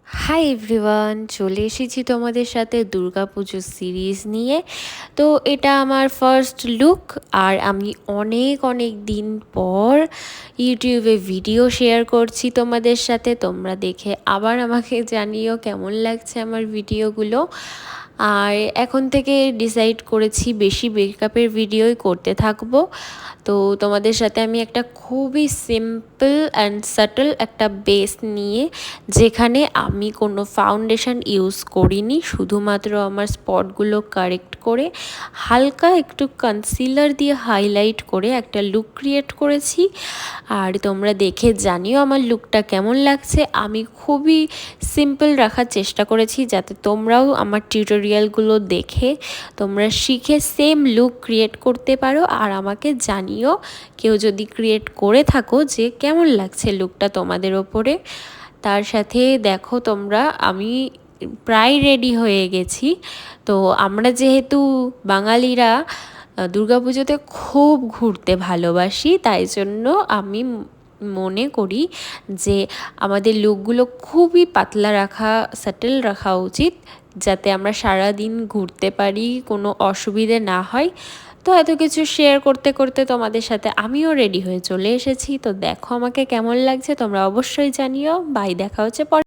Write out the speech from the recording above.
Hi everyone, চলে এসেছি তোমাদের সাথে দুর্গাপুজো সিরিজ নিয়ে। তো এটা আমার ফার্স্ট লুক, আর আমি অনেক অনেক দিন পর ইউটিউবে ভিডিও শেয়ার করছি তোমাদের সাথে। তোমরা দেখে আবার আমাকে জানিও কেমন লাগছে আমার ভিডিওগুলো। আর এখন থেকে ডিসাইড করেছি বেশি মেকআপের ভিডিওই করতে থাকবো। তো তোমাদের সাথে আমি একটা খুবই সিম্পল অ্যান্ড সাটল একটা বেস নিয়ে, যেখানে আমি কোনো ফাউন্ডেশন ইউজ করিনি, শুধুমাত্র আমার স্পটগুলো কারেক্ট করে হালকা একটু কনসিলার দিয়ে হাইলাইট করে একটা লুক ক্রিয়েট করেছি। আর তোমরা দেখে জানিও আমার লুকটা কেমন লাগছে। আমি খুবই সিম্পল রাখার চেষ্টা করেছি, যাতে তোমরাও আমার টিউটোরিয়ালগুলো দেখে তোমরা শিখে সেম লুক ক্রিয়েট করতে পারো। আর আমাকে জানিও কেউ যদি ক্রিয়েট করে থাকো যে কেমন লাগছে লুকটা তোমাদের ওপরে। তার সাথে দেখো তোমরা, আমি প্রায় রেডি হয়ে গেছি। তো আমরা যেহেতু বাঙালিরা দুর্গাপুজোতে খুব ঘুরতে ভালোবাসি, তাই জন্য আমি মনে করি যে আমাদের লুকগুলো খুবই পাতলা রাখা, সাটেল রাখা উচিত, যাতে আমরা সারা দিন ঘুরতে পারি, কোনো অসুবিধে না হয়। তো এত কিছু শেয়ার করতে করতে তোমাদের সাথে আমিও রেডি হয়ে চলে এসেছি। তো দেখো আমাকে কেমন লাগছে, তোমরা অবশ্যই জানিও। বাই, দেখা হচ্ছে পরে।